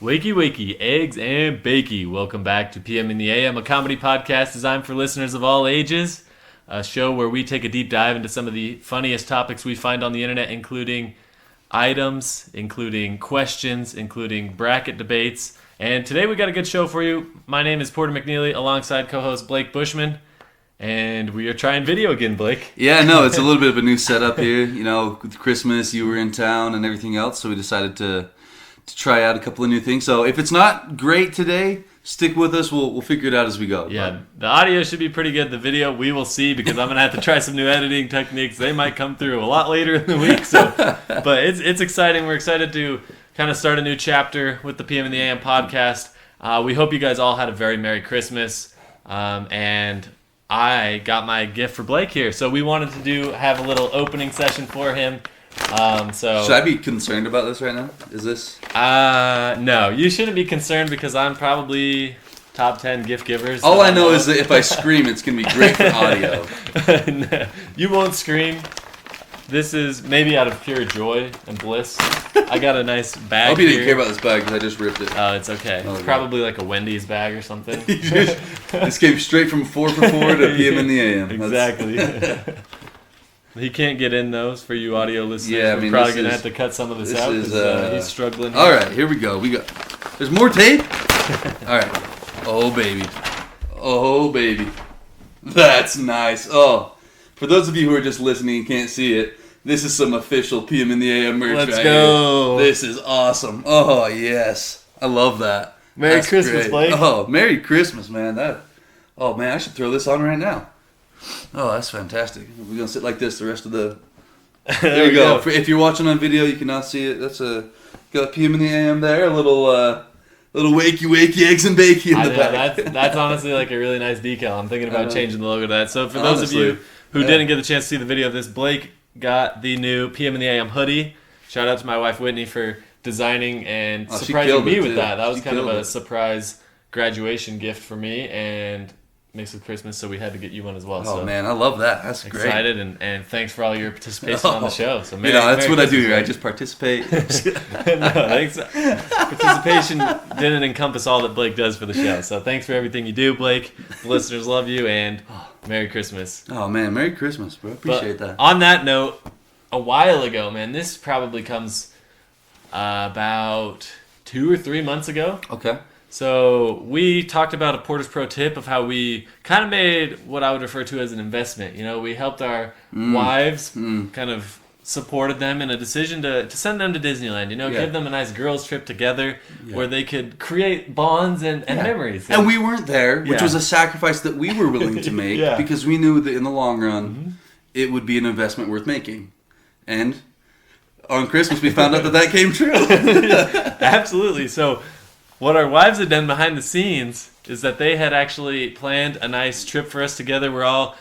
Wakey, wakey, eggs and bakey. Welcome back to PM in the AM, a comedy podcast designed for listeners of all ages. A show where we take a deep dive into some of the funniest topics we find on the internet, including items, including questions, including bracket debates. And today we got a good show for you. My name is Porter McNeely, alongside co-host Blake Bushman. And we are trying video again, Blake. Yeah, no, it's a little bit of a new setup here. You know, with Christmas, you were in town and everything else, so we decided to try out a couple of new things. So if it's not great today, stick with us. We'll figure it out as we go. Yeah, the audio should be pretty good. The video, we will see, because I'm going to have to try some new editing techniques. They might come through a lot later in the week. But it's exciting. We're excited to kind of start a new chapter with the PM in the AM podcast. We hope you guys all had a very Merry Christmas. And I got my gift for Blake here. So we wanted to have a little opening session for him. Should I be concerned about this right now? Is this? No, you shouldn't be concerned, because I'm probably top 10 gift givers. All I know is that if I scream, it's going to be great for audio. No, you won't scream. This is maybe out of pure joy and bliss. I got a nice bag. I hope you here. didn't care about this bag because I just ripped it. Oh, it's okay. It's probably like a Wendy's bag or something. This came straight from 4 for 4 to PM in the AM. Exactly. He can't get in those for you audio listeners. Yeah, I mean, we're probably going to have to cut some of this out because he's struggling here. All right, here we go. There's more tape? All right. Oh, baby. Oh, baby. That's nice. Oh, for those of you who are just listening and can't see it, this is some official PM in the AM merch. Let's right go. Here. This is awesome. Oh, yes. I love that. Merry Christmas, great. Blake. Oh, Merry Christmas, man. Oh, man, I should throw this on right now. Oh, that's fantastic. We're going to sit like this the rest of the... There we go. If you're watching on video, you cannot see it. That's got PM in the AM there. A little wakey eggs and bakey in the back. That's honestly like a really nice decal. I'm thinking about changing the logo to that. So for those of you who didn't get the chance to see the video of this, Blake got the new PM in the AM hoodie. Shout out to my wife Whitney for designing and surprising me with that. That was kind of a surprise graduation gift for me, and mixed with Christmas, so we had to get you one as well. Oh, man, I love that. That's great. Excited, and thanks for all your participation on the show. So that's what I do here. I just participate. No, thanks. Participation didn't encompass all that Blake does for the show. So thanks for everything you do, Blake. The listeners love you, and Merry Christmas. Oh, man, Merry Christmas, bro. Appreciate that. On that note, a while ago, man, this probably comes about 2 or 3 months ago. Okay. So we talked about a Porter's Pro tip of how we kind of made what I would refer to as an investment. You know, we helped our wives, kind of supported them in a decision to send them to Disneyland. You know, give them a nice girls trip together where they could create bonds and memories. And we weren't there, which was a sacrifice that we were willing to make because we knew that in the long run it would be an investment worth making. And on Christmas we found out that came true. Absolutely. So what our wives had done behind the scenes is that they had actually planned a nice trip for us together. We're all,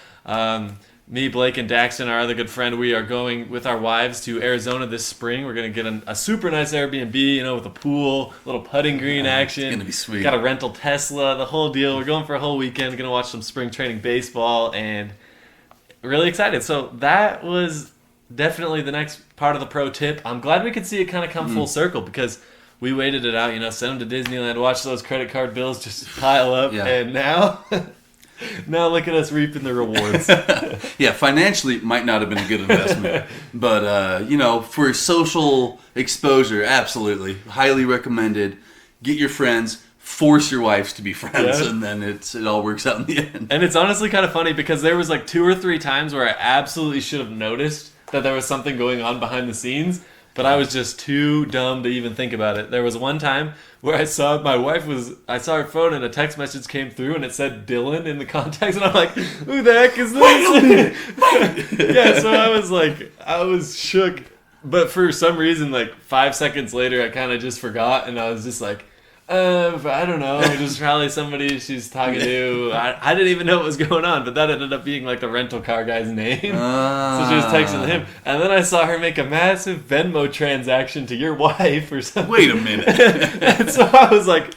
me, Blake, and Daxton, our other good friend, we are going with our wives to Arizona this spring. We're going to get a super nice Airbnb, you know, with a pool, little putting green action. It's going to be sweet. Got a rental Tesla, the whole deal. We're going for a whole weekend, going to watch some spring training baseball, and really excited. So that was definitely the next part of the pro tip. I'm glad we could see it kind of come full circle, because we waited it out, you know, send them to Disneyland, watch those credit card bills just pile up, and now look at us reaping the rewards. Yeah, financially it might not have been a good investment, but, you know, for social exposure, absolutely. Highly recommended. Get your friends, force your wives to be friends, and then it all works out in the end. And it's honestly kind of funny, because there was like 2 or 3 times where I absolutely should have noticed that there was something going on behind the scenes, but I was just too dumb to even think about it. There was one time where I saw her phone and a text message came through and it said Dylan in the contacts, and I'm like, who the heck is this? Yeah, so I was shook. But for some reason, like 5 seconds later, I kind of just forgot, and I was just like, I don't know, just probably somebody she's talking to. I didn't even know what was going on, but that ended up being like the rental car guy's name. So she was texting him, and then I saw her make a massive Venmo transaction to your wife or something. Wait a minute. And so I was like,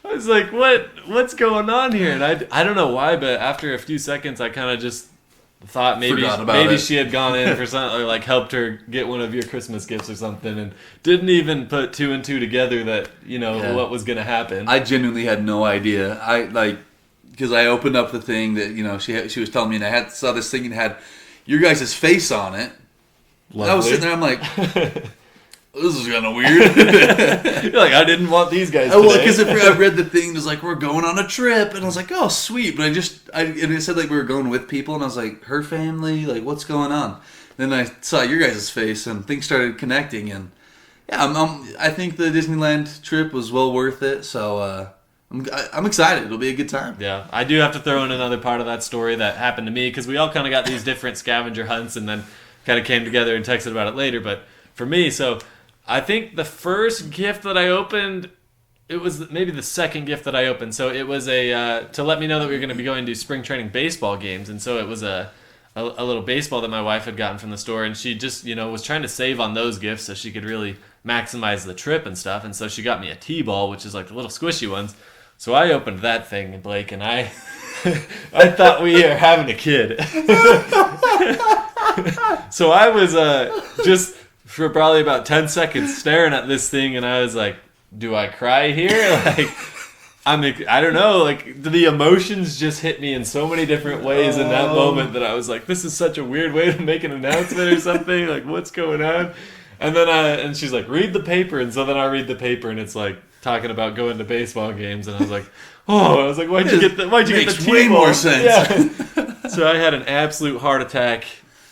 what's going on here? And I don't know why, but after a few seconds, I kind of just thought maybe Forgot about it. she had gone in for something, or like helped her get one of your Christmas gifts or something, and didn't even put two and two together that what was gonna happen. I genuinely had no idea. Because I opened up the thing that she was telling me, and I saw this thing and had your guys' face on it. And I was sitting there, I'm like, this is kind of weird. You're like, I didn't want these guys today. Well, because I read the thing, it was like, we're going on a trip, and I was like, oh, sweet. But and it said like we were going with people, and I was like, her family, like what's going on? Then I saw your guys' face, and things started connecting, and yeah, I think the Disneyland trip was well worth it. So I'm excited. It'll be a good time. Yeah, I do have to throw in another part of that story that happened to me, because we all kind of got these different scavenger hunts, and then kind of came together and texted about it later. But for me, so I think the first gift that I opened, it was maybe the second gift that I opened. So it was to let me know that we were going to be going to spring training baseball games. And so it was a little baseball that my wife had gotten from the store. And she just, was trying to save on those gifts so she could really maximize the trip and stuff. And so she got me a T-ball, which is like the little squishy ones. So I opened that thing, Blake, and I thought we were having a kid. So I was just for probably about 10 seconds staring at this thing, and I was like, do I cry here? Like, I don't know, like the emotions just hit me in so many different ways in that moment that I was like, this is such a weird way to make an announcement or something, like what's going on? And then and she's like, read the paper, and so then I read the paper, and it's like talking about going to baseball games, and I was like, why'd you get the Makes T-ball? way more sense. Yeah. So I had an absolute heart attack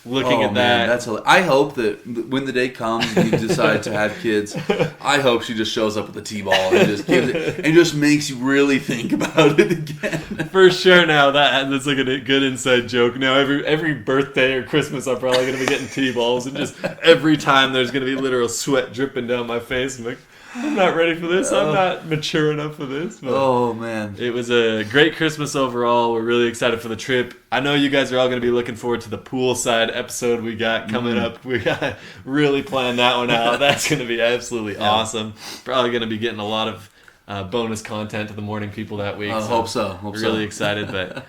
looking at that. I hope that when the day comes and you decide to have kids, I hope she just shows up with a T-ball and just gives it, and just makes you really think about it again. For sure. Now that's like a good inside joke. Now every birthday or Christmas, I'm probably gonna be getting T-balls, and just every time there's gonna be literal sweat dripping down my face. I'm like, I'm not ready for this. I'm not mature enough for this. But oh, man. it was a great Christmas overall. We're really excited for the trip. I know you guys are all going to be looking forward to the poolside episode we got coming up. We got to really plan that one out. That's going to be absolutely awesome. Probably going to be getting a lot of bonus content to the morning people that week. I hope so. Really excited. But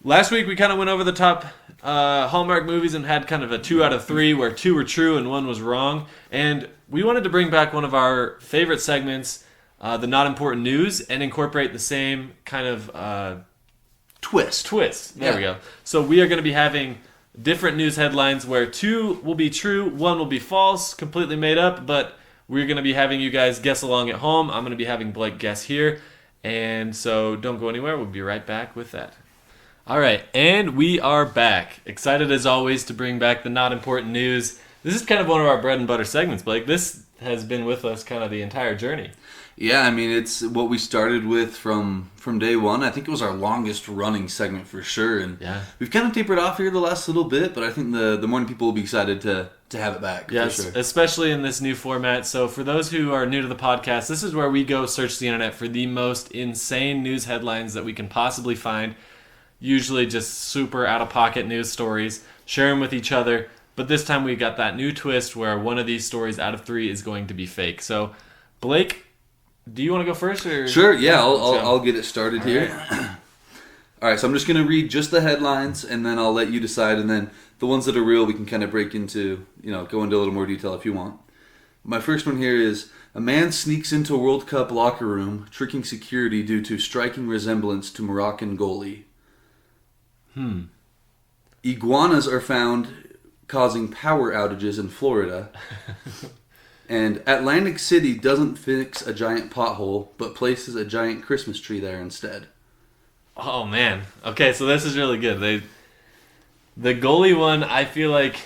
last week we kind of went over the top Hallmark movies and had kind of a 2 out of 3 where 2 were true and 1 was wrong. And we wanted to bring back one of our favorite segments, the Not Important News, and incorporate the same kind of twist. There we go. So we are going to be having different news headlines where 2 will be true, 1 will be false, completely made up, but we're going to be having you guys guess along at home. I'm going to be having Blake guess here. And so don't go anywhere. We'll be right back with that. All right, and we are back. Excited as always to bring back the Not Important News. This is kind of one of our bread and butter segments, Blake. This has been with us kind of the entire journey. Yeah, I mean, it's what we started with from day one. I think it was our longest running segment for sure. And we've kind of tapered off here the last little bit, but I think the morning people will be excited to have it back. Yes, for sure. Especially in this new format. So for those who are new to the podcast, this is where we go search the internet for the most insane news headlines that we can possibly find. Usually just super out-of-pocket news stories, share them with each other. But this time we got that new twist where one of these stories out of 3 is going to be fake. So, Blake, do you want to go first? Or? Sure, yeah, I'll get it started here. Right. All right, so I'm just going to read just the headlines, and then I'll let you decide. And then the ones that are real, we can kind of break into, go into a little more detail if you want. My first one here is, a man sneaks into a World Cup locker room, tricking security due to striking resemblance to Moroccan goalie. Iguanas are found causing power outages in Florida. And Atlantic City doesn't fix a giant pothole, but places a giant Christmas tree there instead. Oh, man. Okay, so this is really good. The goalie one, I feel like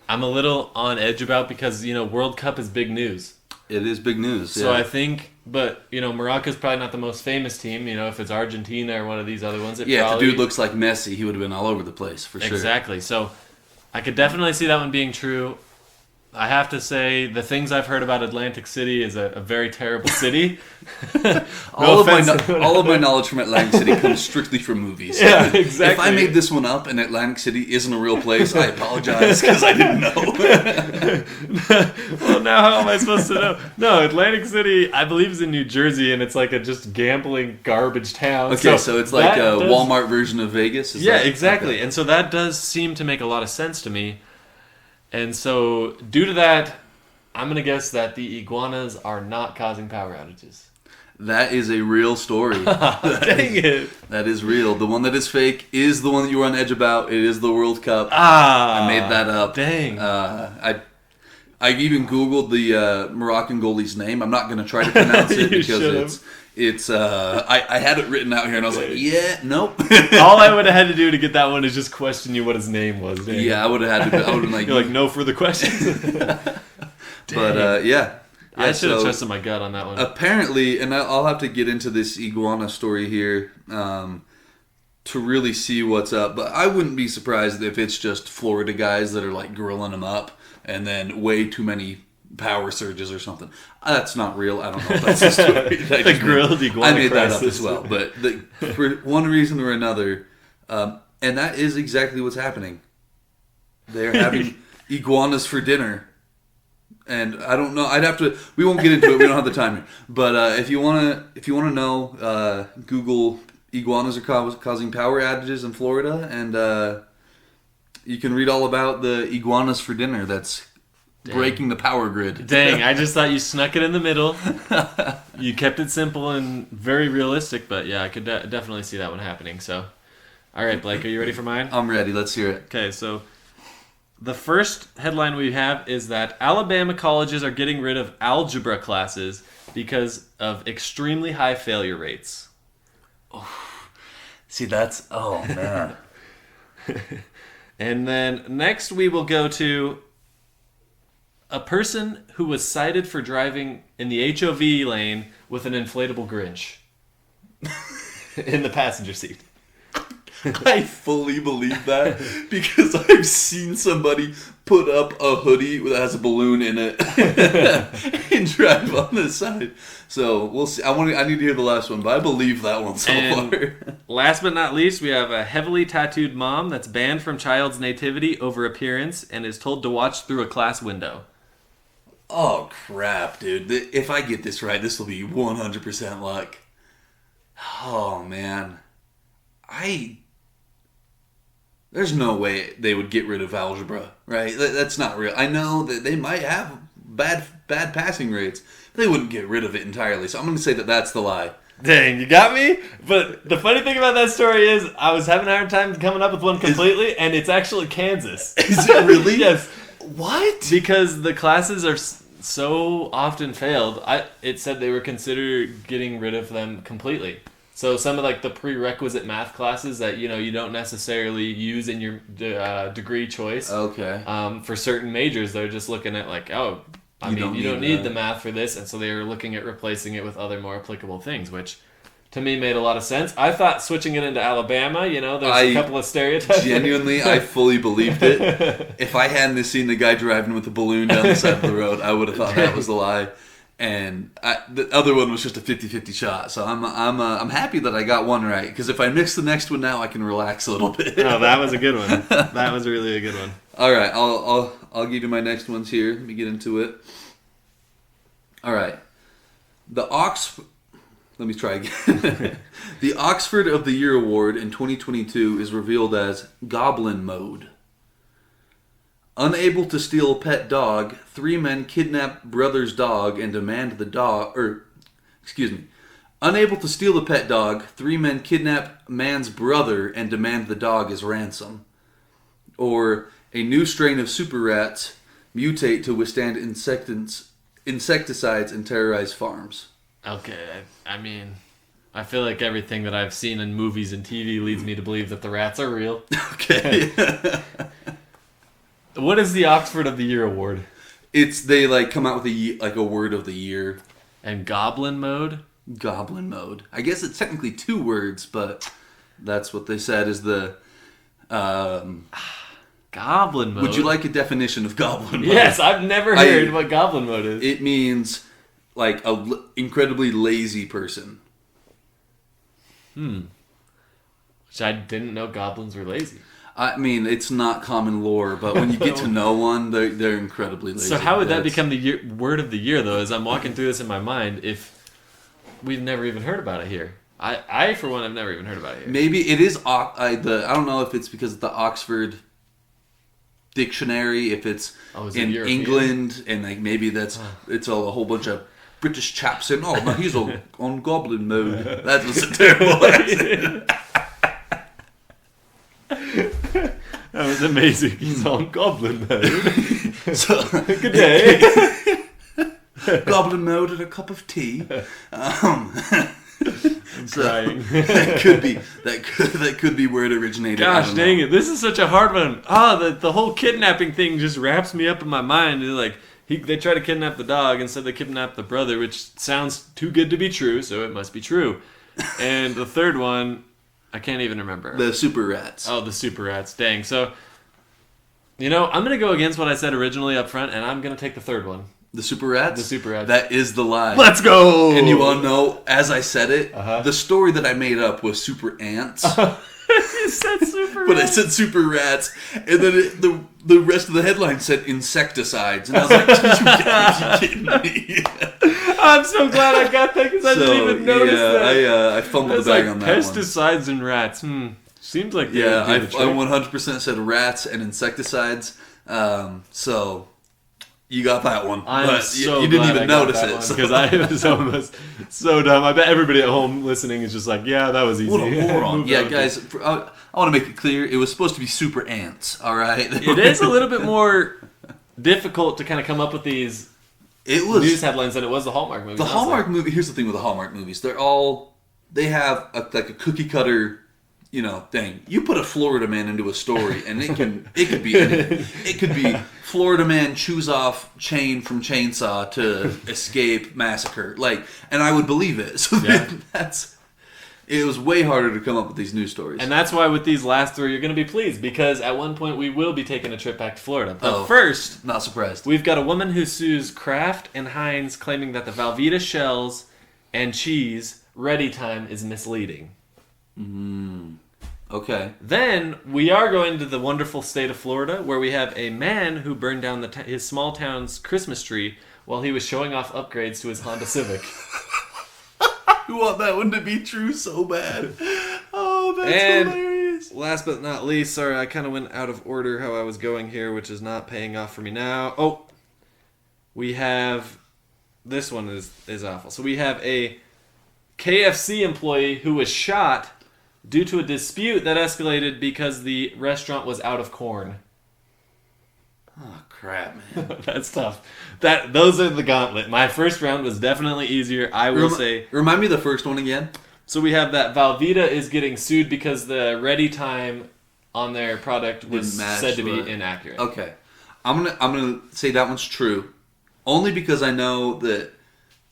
I'm a little on edge about because, World Cup is big news. It is big news, So I think, but, Morocco's probably not the most famous team. If it's Argentina or one of these other ones. If the dude looks like Messi, he would have been all over the place, for sure. Exactly. So I could definitely see that one being true. I have to say, the things I've heard about Atlantic City is a very terrible city. all of my knowledge from Atlantic City comes strictly from movies. Yeah, exactly. If I made this one up and Atlantic City isn't a real place, I apologize because I didn't know. Well, now how am I supposed to know? No, Atlantic City, I believe, is in New Jersey, and it's like a just gambling garbage town. Okay, so it's like a Walmart version of Vegas? Exactly. Okay. And so that does seem to make a lot of sense to me. And so, due to that, I'm going to guess that the iguanas are not causing power outages. That is a real story. Dang it. That is real. The one that is fake is the one that you were on edge about. It is the World Cup. I made that up. Dang. I even Googled the Moroccan goalie's name. I'm not going to try to pronounce it because it's I had it written out here and I was like, yeah, nope. All I would have had to do to get that one is just question you what his name was. Dang. Yeah, I would have had to. I would have been like, you're like, no further questions. But yeah. I should have trusted my gut on that one. Apparently, and I'll have to get into this iguana story here to really see what's up. But I wouldn't be surprised if it's just Florida guys that are like grilling them up, and then way too many power surges or something. That's not real. I don't know if that's the story. The grilled iguana. I made that up crisis. as well. But for one reason or another, and that is exactly what's happening. They're having iguanas for dinner. And I don't know. I'd have to. We won't get into it. We don't have the time here. But if you wanna know, Google iguanas are causing power outages in Florida, and you can read all about the iguanas for dinner. That's breaking the power grid. Dang! I just thought you snuck it in the middle. You kept it simple and very realistic, but yeah, I could definitely see that one happening. So, all right, Blake, are you ready for mine? I'm ready. Let's hear it. Okay, so. The first headline we have is that Alabama colleges are getting rid of algebra classes because of extremely high failure rates. Oh, see, that's... Oh, man. And then next we will go to a person who was cited for driving in the HOV lane with an inflatable Grinch in the passenger seat. I fully believe that because I've seen somebody put up a hoodie that has a balloon in it and drive on the side. So we'll see. I need to hear the last one, but I believe that one so far. Last but not least, we have a heavily tattooed mom that's banned from child's nativity over appearance and is told to watch through a class window. Oh crap, dude! If I get this right, this will be 100% luck. Oh man, There's no way they would get rid of algebra, right? That's not real. I know that they might have bad passing rates, but they wouldn't get rid of it entirely. So I'm going to say that that's the lie. Dang, you got me? But the funny thing about that story is I was having a hard time coming up with one completely, and it's actually Kansas. Is it really? Yes. What? Because the classes are so often failed, it said they were considered getting rid of them completely. So some of like the prerequisite math classes that you don't necessarily use in your degree choice. Okay. For certain majors, they're just looking at like, you don't need the math for this, and so they were looking at replacing it with other more applicable things, which to me made a lot of sense. I thought switching it into Alabama, there's a couple of stereotypes. Genuinely, I fully believed it. If I hadn't seen the guy driving with a balloon down the side of the road, I would have thought that was a lie. And the other one was just a 50-50 shot. So I'm happy that I got one right. Because if I mix the next one now, I can relax a little bit. No, that was a good one. That was really a good one. All right, I'll give you my next ones here. Let me get into it. All right, Let me try again. The Oxford of the Year award in 2022 is revealed as Goblin Mode. Unable to steal pet dog, 3 men kidnap brother's dog and demand the dog... Unable to steal the pet dog, 3 men kidnap man's brother and demand the dog as ransom. Or a new strain of super rats mutate to withstand insecticides and terrorize farms. Okay, I feel like everything that I've seen in movies and TV leads me to believe that the rats are real. Okay. What is the Oxford of the Year award? They come out with a word of the year. And Goblin Mode? Goblin Mode. I guess it's technically 2 words, but that's what they said is the Goblin mode? Would you like a definition of goblin mode? Yes, I've never heard what goblin mode is. It means like a incredibly lazy person. Which I didn't know goblins were lazy. I mean, it's not common lore, but when you get to know one, they're incredibly lazy. So how would that become the word of the year, though, as I'm walking through this in my mind, if we've never even heard about it here? I for one, have never even heard about it here. Maybe it is, I don't know if it's because of the Oxford Dictionary, if it's in European? England, and like maybe it's a whole bunch of British chaps saying, "Oh, no, he's on goblin mode." That was a terrible accent. That was amazing. He's on goblin mode. So, good day. Goblin mode and a cup of tea. I'm crying. that could be where it originated. Gosh dang it! This is such a hard one. The whole kidnapping thing just wraps me up in my mind. It's like they try to kidnap the dog, instead they kidnap the brother, which sounds too good to be true, so it must be true. And the third one, I can't even remember. The super rats. Oh, the super rats. Dang. So, I'm going to go against what I said originally up front, and I'm going to take the third one. The super rats? The super rats. That is the lie. Let's go! And you want to know, as I said it, the story that I made up was super ants. You said super But rats. I said super rats, and then the rest of the headline said insecticides. And I was like, you kidding me? I'm so glad I got that because I didn't even notice that. I fumbled the bag on that one. Pesticides and rats. Seems like they I would do the trick. 100% said rats and insecticides. So you got that one. You didn't even notice it because I was almost so dumb. I bet everybody at home listening is just like, yeah, that was easy. What a moron. Yeah, guys, I want to make it clear. It was supposed to be super ants, all right? It is a little bit more difficult to kind of come up with these news headlines than it was the Hallmark movie. The Hallmark movie, here's the thing with the Hallmark movies. They have a cookie cutter, thing. You put a Florida man into a story, and it could be anything. It could be Florida man chews off chain from chainsaw to escape massacre. And I would believe it. So it was way harder to come up with these news stories. And that's why with these last three, you're going to be pleased, because at one point we will be taking a trip back to Florida. But first, not surprised. We've got a woman who sues Kraft and Heinz, claiming that the Velveeta shells and cheese ready time is misleading. Okay. Then we are going to the wonderful state of Florida, where we have a man who burned down his small town's Christmas tree while he was showing off upgrades to his Honda Civic. I want that one to be true so bad. Oh, that's hilarious. Last but not least, sorry, I kind of went out of order how I was going here, which is not paying off for me now. Oh, we have... This one is awful. So we have a KFC employee who was shot due to a dispute that escalated because the restaurant was out of corn. Oh, crap, man. That's tough. Those are the gauntlet. My first round was definitely easier, I will say. Remind me of the first one again. So we have that Velveeta is getting sued because the ready time on their product was said to be inaccurate. Okay. I'm gonna say that one's true. Only because I know that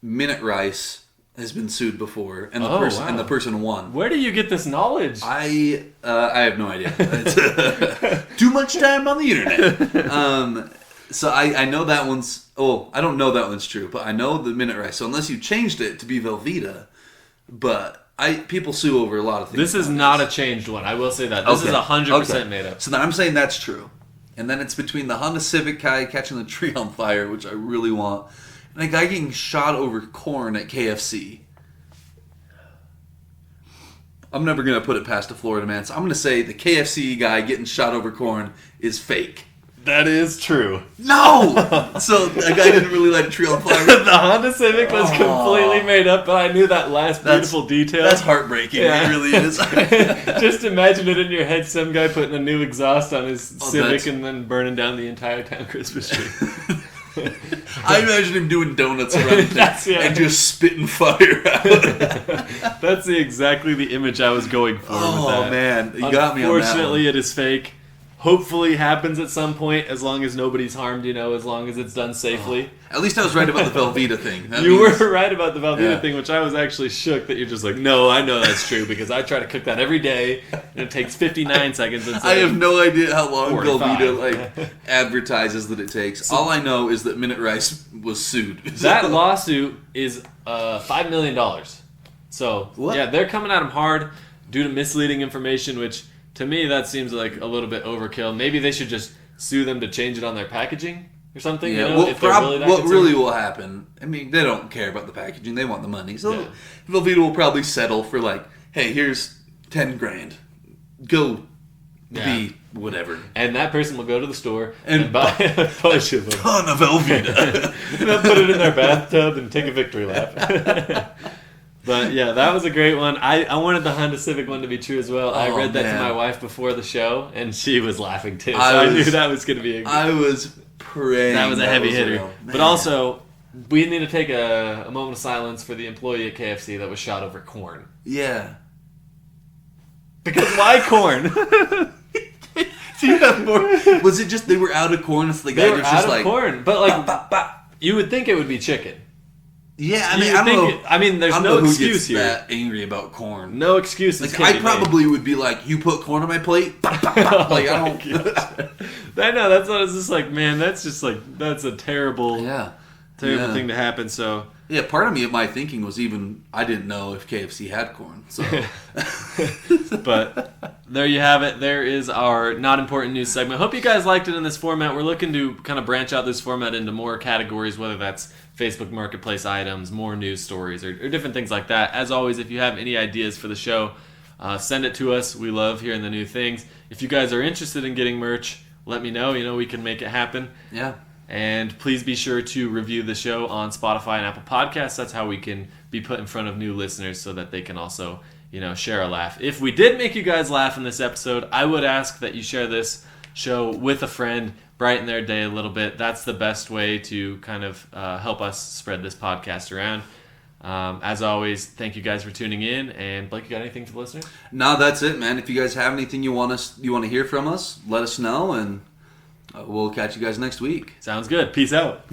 Minute Rice has been sued before, and the person won. Where do you get this knowledge? I have no idea. Too much time on the internet. So I know that one's... Oh, I don't know that one's true, but I know the Minute Rice. So unless you changed it to be Velveeta, but people sue over a lot of things. This is not a changed one. I will say that. This is 100% made up. So then I'm saying that's true. And then it's between the Honda Civic guy catching the tree on fire, which I really want, and a guy getting shot over corn at KFC. I'm never going to put it past a Florida man, so I'm going to say the KFC guy getting shot over corn is fake. That is true. No! So that guy didn't really light a tree on fire. The Honda Civic was completely made up, but I knew that last beautiful detail. That's heartbreaking. Yeah. It really is. Just imagine it in your head, some guy putting a new exhaust on his Civic and then burning down the entire town Christmas tree. I imagine him doing donuts around there and just spitting fire out. That's exactly the image I was going for with that. Oh, man. You got me on that one. Unfortunately, it is fake. hopefully happens at some point, as long as nobody's harmed, as long as it's done safely. At least I was right about the Velveeta thing. You were right about the Velveeta thing, which I was actually shook that you're just like, no, I know that's true, because I try to cook that every day, and it takes 59 seconds. I have no idea how long 45. Velveeta advertises that it takes. All I know is that Minute Rice was sued. That lawsuit is $5 million. So, yeah, they're coming at him hard due to misleading information, which... To me, that seems like a little bit overkill. Maybe they should just sue them to change it on their packaging or something. Yeah, if they're really that what concerned. really will happen, I mean, they don't care about the packaging. They want the money. So Velveeta will probably settle for like, hey, here's 10 grand. Go be whatever. And that person will go to the store and buy a bunch of them. Ton of Velveeta. And they'll put it in their bathtub and take a victory lap. But yeah, that was a great one. I wanted the Honda Civic one to be true as well. I read that to my wife before the show, and she was laughing too. So I knew that was going to be I was praying. That was a heavy hitter. But also, we need to take a moment of silence for the employee at KFC that was shot over corn. Yeah. Because why corn? Do you have more? Was it just they were out of corn? So the guy they were was out just of like corn. But like, you would think it would be chicken. Yeah, I mean, I don't know. I mean, there's I don't no know who excuse gets here. that angry about corn. No excuses. Like, I probably would be like, "You put corn on my plate." Like, I don't. I know that's what I was just like. Man, that's just like that's a terrible, terrible thing to happen. So yeah, part of me, my thinking was even I didn't know if KFC had corn. So, but there you have it. There is our not important news segment. Hope you guys liked it in this format. We're looking to kind of branch out this format into more categories, whether that's Facebook Marketplace items, more news stories, or different things like that. As always, if you have any ideas for the show, send it to us. We love hearing the new things. If you guys are interested in getting merch, let me know. We can make it happen. Yeah. And please be sure to review the show on Spotify and Apple Podcasts. That's how we can be put in front of new listeners so that they can also, share a laugh. If we did make you guys laugh in this episode, I would ask that you share this show with a friend, brighten their day a little bit. That's the best way to kind of help us spread this podcast around. As always, thank you guys for tuning in. And Blake, you got anything for the listeners? No, that's it, man. If you guys have anything you want to hear from us, let us know, and we'll catch you guys next week. Sounds good. Peace out.